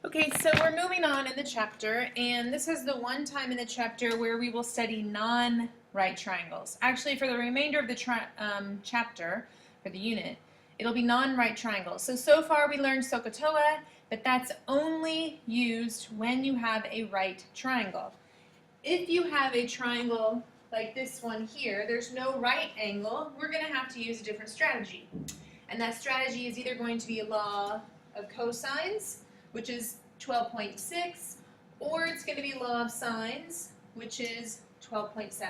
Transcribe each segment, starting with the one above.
Okay, so we're moving on in the chapter, and this is the one time in the chapter where we will study non-right triangles. Actually, for the remainder of the chapter, for the unit, it'll be non-right triangles. So far we learned SOHCAHTOA, but that's only used when you have a right triangle. If you have a triangle like this one here, there's no right angle, we're going to have to use a different strategy. And that strategy is either going to be a law of cosines, which is 12.6, or it's going to be law of sines, which is 12.7.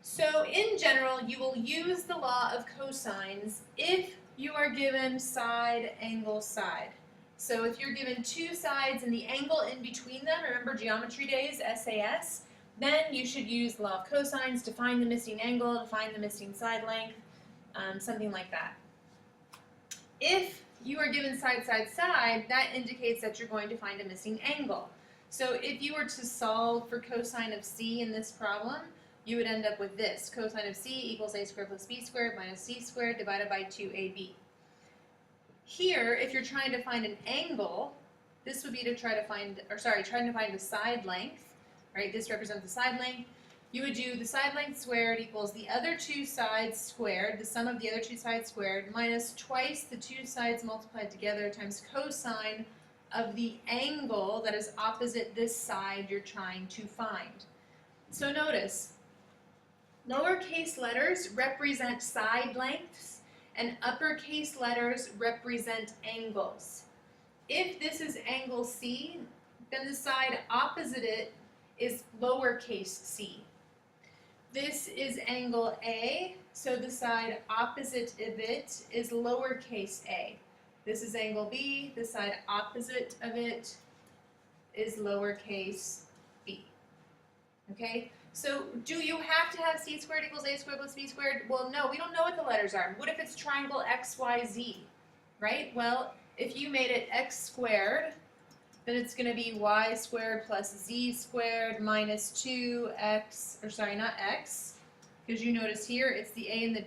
So in general, you will use the law of cosines if you are given side, angle, side. So if you're given two sides and the angle in between them, remember geometry days, SAS, then you should use law of cosines to find the missing angle, to find the missing side length, something like that. If you are given side, side, side, that indicates that you're going to find a missing angle. So if you were to solve for cosine of C in this problem, you would end up with this. Cosine of C equals a squared plus b squared minus c squared divided by 2ab. Here, if you're trying to find an angle, this would be to trying to find the side length, right? This represents the side length. You would do the side length squared equals the other two sides squared, the sum of the other two sides squared, minus twice the two sides multiplied together times cosine of the angle that is opposite this side you're trying to find. So notice, lowercase letters represent side lengths and uppercase letters represent angles. If this is angle C, then the side opposite it is lowercase c. This is angle A, so the side opposite of it is lowercase a. This is angle B, the side opposite of it is lowercase b. Okay? So do you have to have c squared equals a squared plus b squared? Well, no, we don't know what the letters are. What if it's triangle XYZ, right? Well, if you made it x squared, then it's going to be y squared plus z squared minus 2x, or sorry, not x, because you notice here it's the a and the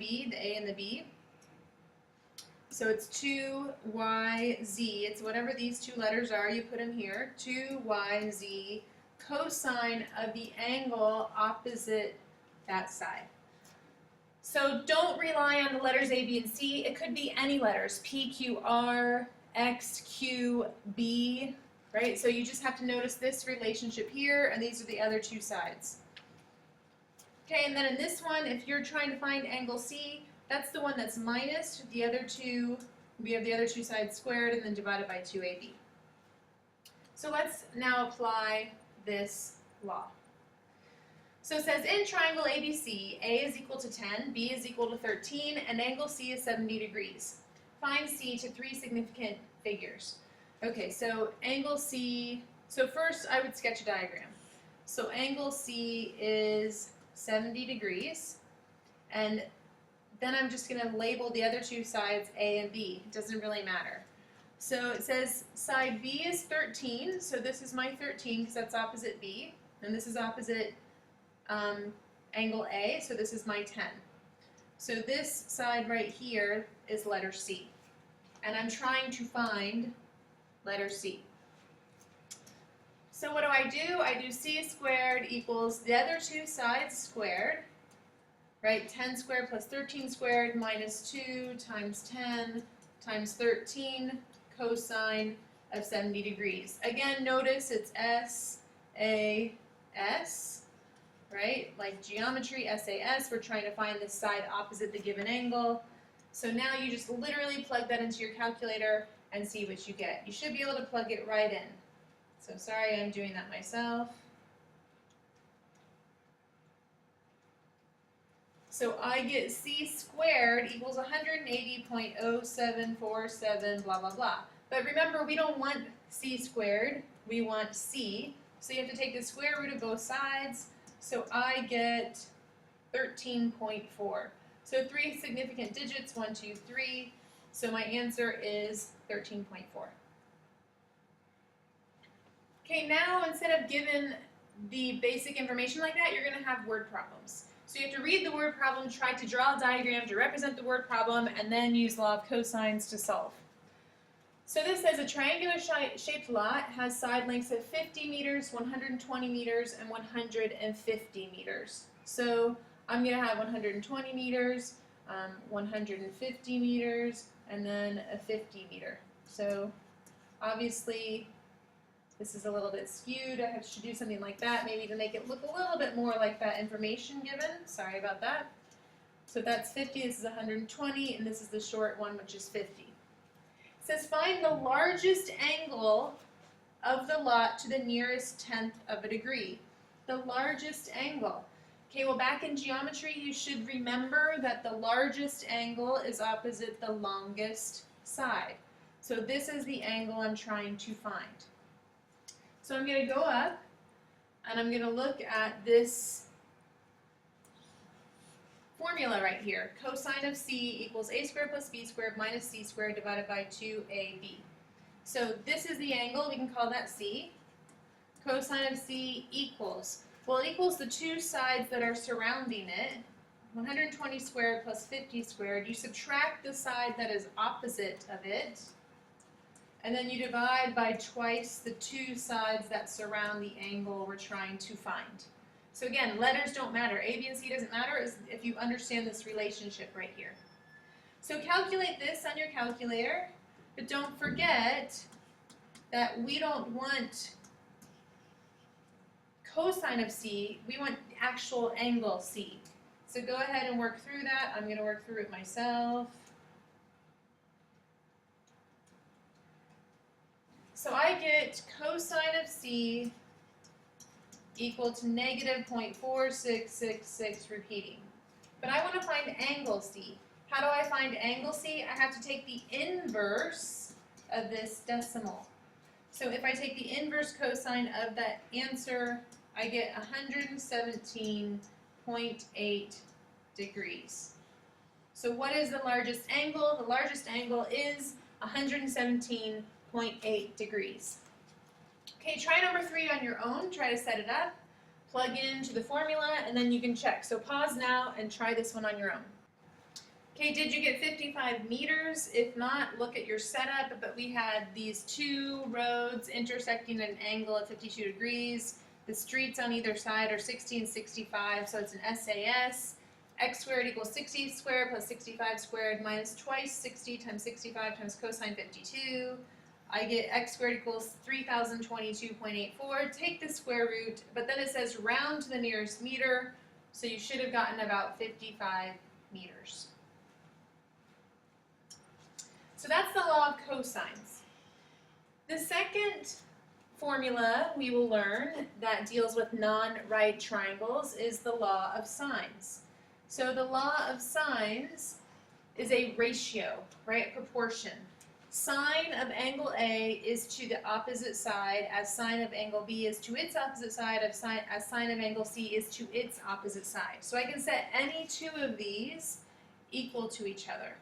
b, So it's 2yz, it's whatever these two letters are, you put them here, 2yz cosine of the angle opposite that side. So don't rely on the letters A, B, and C. It could be any letters, P, Q, R, X, Q, B, right? So you just have to notice this relationship here, and these are the other two sides. Okay, and then in this one, if you're trying to find angle C, that's the one that's minus the other two. We have the other two sides squared and then divided by 2ab. So let's now apply this law. So it says in triangle ABC, A is equal to 10, B is equal to 13, and angle C is 70 degrees. Find C to three significant figures. Okay, so angle C, so first I would sketch a diagram. So angle C is 70 degrees, and then I'm just going to label the other two sides A and B. It doesn't really matter. So it says side B is 13, so this is my 13 because that's opposite B, and this is opposite angle A, so this is my 10. So this side right here is letter C, and I'm trying to find letter C. So what do? I do c squared equals the other two sides squared, right? 10 squared plus 13 squared minus 2 times 10 times 13 cosine of 70 degrees. Again, notice it's S-A-S, right? Like geometry, SAS, we're trying to find the side opposite the given angle. So now you just literally plug that into your calculator and see what you get. You should be able to plug it right in. So sorry, I'm doing that myself. So I get c squared equals 180.0747 blah, blah, blah. But remember, we don't want c squared, we want c. So you have to take the square root of both sides. So I get 13.4. So three significant digits, 1, 2, 3. So my answer is 13.4. Okay, now instead of given the basic information like that, you're going to have word problems. So you have to read the word problem, try to draw a diagram to represent the word problem, and then use law of cosines to solve. So this says a triangular shaped lot has side lengths of 50 meters, 120 meters, and 150 meters. So I'm going to have 120 meters, 150 meters, and then a 50 meter. So obviously this is a little bit skewed. I should do something like that, maybe to make it look a little bit more like that information given. Sorry about that. So that's 50, this is 120, and this is the short one, which is 50. It says find the largest angle of the lot to the nearest tenth of a degree. The largest angle. Okay, well back in geometry you should remember that the largest angle is opposite the longest side. So this is the angle I'm trying to find. So I'm going to go up and I'm going to look at this formula right here. Cosine of c equals a squared plus b squared minus c squared divided by 2ab. So this is the angle, we can call that c. Cosine of c equals, well it equals the two sides that are surrounding it, 120 squared plus 50 squared. You subtract the side that is opposite of it, and then you divide by twice the two sides that surround the angle we're trying to find. So again, letters don't matter. A, B, and C doesn't matter if you understand this relationship right here. So calculate this on your calculator, but don't forget that we don't want cosine of C, we want actual angle C. So go ahead and work through that. I'm going to work through it myself. So I get cosine of C equal to negative 0.4666 repeating. But I want to find angle C. How do I find angle C? I have to take the inverse of this decimal. So if I take the inverse cosine of that answer, I get 117.8 degrees. So what is the largest angle? The largest angle is 117.8 degrees. Okay, try number 3 on your own. Try to set it up, plug into the formula, and then you can check. So pause now and try this one on your own. Okay, did you get 55 meters? If not, look at your setup. But we had these two roads intersecting at an angle of 52 degrees. The streets on either side are 60 and 65, so it's an SAS. X squared equals 60 squared plus 65 squared minus twice 60 times 65 times cosine 52. I get x squared equals 3022.84. Take the square root, but then it says round to the nearest meter, so you should have gotten about 55 meters. So that's the law of cosines. The second formula we will learn that deals with non-right triangles is the law of sines. So the law of sines is a ratio, right? Proportion. Sine of angle A is to the opposite side as sine of angle B is to its opposite side as sine of angle C is to its opposite side. So I can set any two of these equal to each other.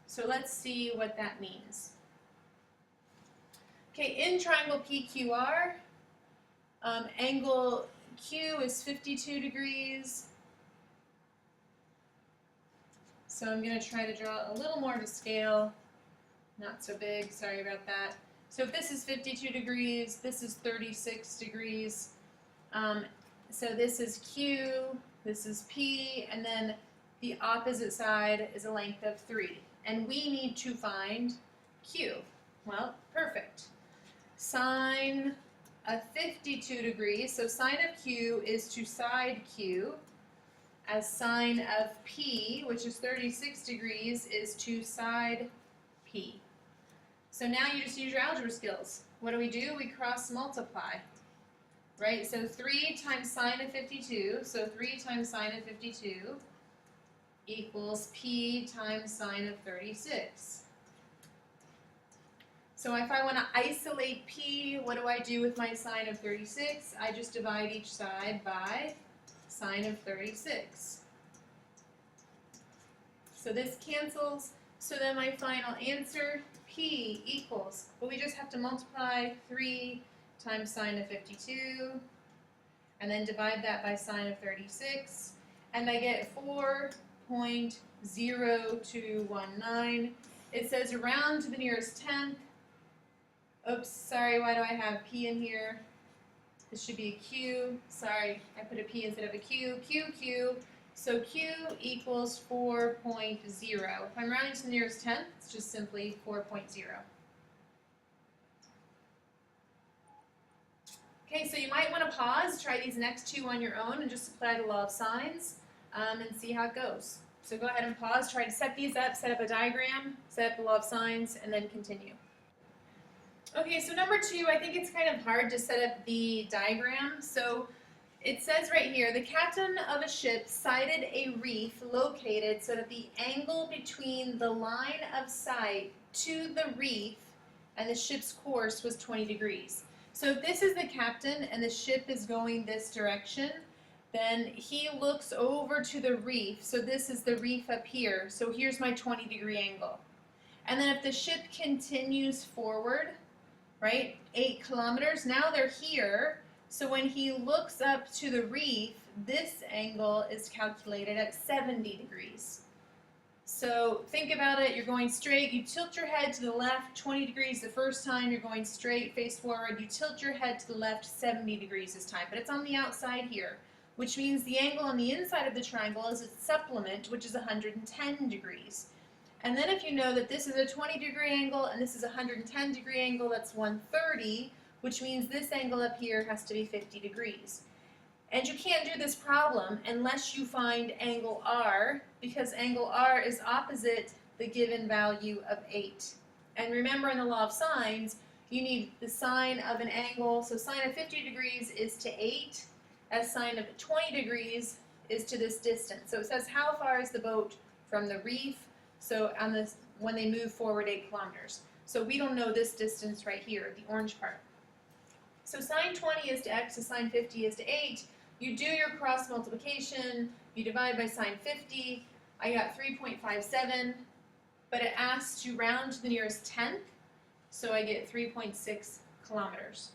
So let's see what that means. Okay, in triangle PQR, angle Q is 52 degrees. So I'm going to try to draw a little more to scale. Not so big, sorry about that. So if this is 52 degrees, this is 36 degrees. So this is Q, this is P, and then the opposite side is a length of 3. And we need to find Q. Well, perfect. Sine of 52 degrees, so sine of Q is to side Q, as sine of P, which is 36 degrees, is to side P. So now you just use your algebra skills. What do? We cross multiply, right? So 3 times sine of 52, so 3 times sine of 52 equals P times sine of 36. So if I want to isolate P, what do I do with my sine of 36? I just divide each side by sine of 36. So this cancels. So then my final answer, P equals, well, we just have to multiply 3 times sine of 52, and then divide that by sine of 36, and I get 4.0219, it says round to the nearest tenth. Oops, sorry, why do I have P in here? This should be a Q. Sorry, I put a P instead of a Q. Q. So Q equals 4.0. If I'm rounding to the nearest tenth, it's just simply 4.0. Okay, so you might want to pause, try these next two on your own, and just apply the law of sines and see how it goes. So go ahead and pause, try to set these up, set up a diagram, set up the law of sines, and then continue. Okay, so number two, I think it's kind of hard to set up the diagram. So it says right here, the captain of a ship sighted a reef located so that the angle between the line of sight to the reef and the ship's course was 20 degrees. So if this is the captain and the ship is going this direction, then he looks over to the reef. So this is the reef up here. So here's my 20-degree angle. And then if the ship continues forward, right, 8 kilometers, now they're here. So when he looks up to the reef, this angle is calculated at 70 degrees. So think about it, you're going straight, you tilt your head to the left 20 degrees the first time, you're going straight, face forward, you tilt your head to the left 70 degrees this time, but it's on the outside here, which means the angle on the inside of the triangle is its supplement, which is 110 degrees. And then if you know that this is a 20-degree angle and this is a 110-degree angle, that's 130, which means this angle up here has to be 50 degrees. And you can't do this problem unless you find angle R, because angle R is opposite the given value of 8. And remember, in the law of sines, you need the sine of an angle. So sine of 50 degrees is to 8, as sine of 20 degrees is to this distance. So it says how far is the boat from the reef, so on this, when they move forward 8 kilometers. So we don't know this distance right here, the orange part. So sine 20 is to x, so sine 50 is to 8. You do your cross multiplication, you divide by sine 50, I got 3.57, but it asks to round to the nearest tenth, so I get 3.6 kilometers.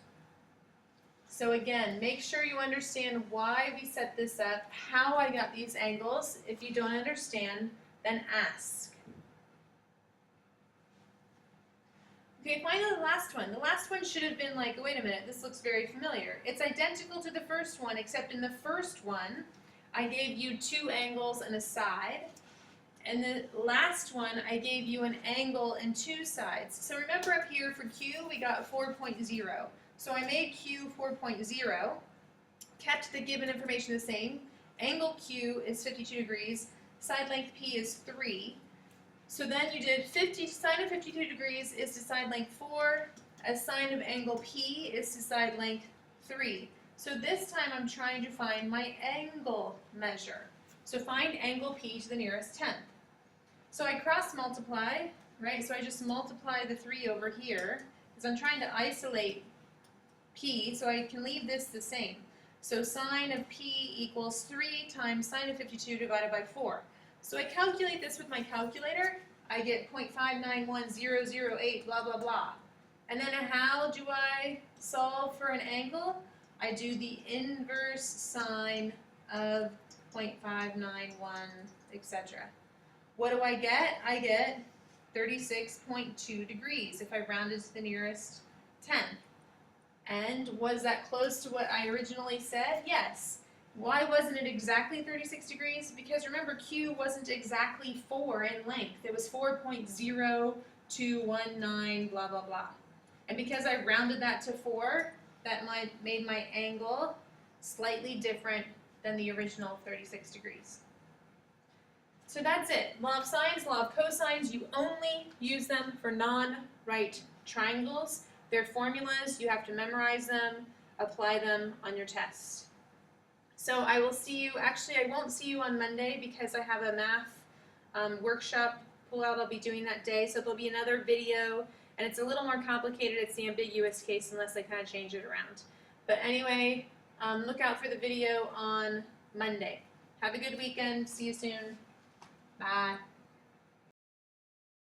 So again, make sure you understand why we set this up, how I got these angles. If you don't understand, then ask. Okay, finally the last one. The last one should have been like, wait a minute, this looks very familiar. It's identical to the first one, except in the first one, I gave you 2 angles and a side. And the last one, I gave you an angle and 2 sides. So remember up here for Q, we got 4.0. So I made Q 4.0, kept the given information the same. Angle Q is 52 degrees, side length P is 3. So then you did sine of 52 degrees is to side length 4, as sine of angle P is to side length 3. So this time I'm trying to find my angle measure. So find angle P to the nearest tenth. So I cross multiply, right? So I just multiply the 3 over here, because I'm trying to isolate P, so I can leave this the same. So sine of P equals 3 times sine of 52 divided by 4. So I calculate this with my calculator, I get 0.591008, blah, blah, blah. And then how do I solve for an angle? I do the inverse sine of 0.591, etc. What do I get? I get 36.2 degrees if I rounded to the nearest tenth. And was that close to what I originally said? Yes. Why wasn't it exactly 36 degrees? Because remember, Q wasn't exactly 4 in length. It was 4.0219, blah, blah, blah. And because I rounded that to 4, that made my angle slightly different than the original 36 degrees. So that's it. Law of sines, law of cosines, you only use them for non-right triangles. They're formulas, you have to memorize them, apply them on your test. So I will see you, actually I won't see you on Monday because I have a math workshop pull-out I'll be doing that day, so there'll be another video, and it's a little more complicated. It's the ambiguous case unless I kind of change it around. But anyway, look out for the video on Monday. Have a good weekend. See you soon. Bye.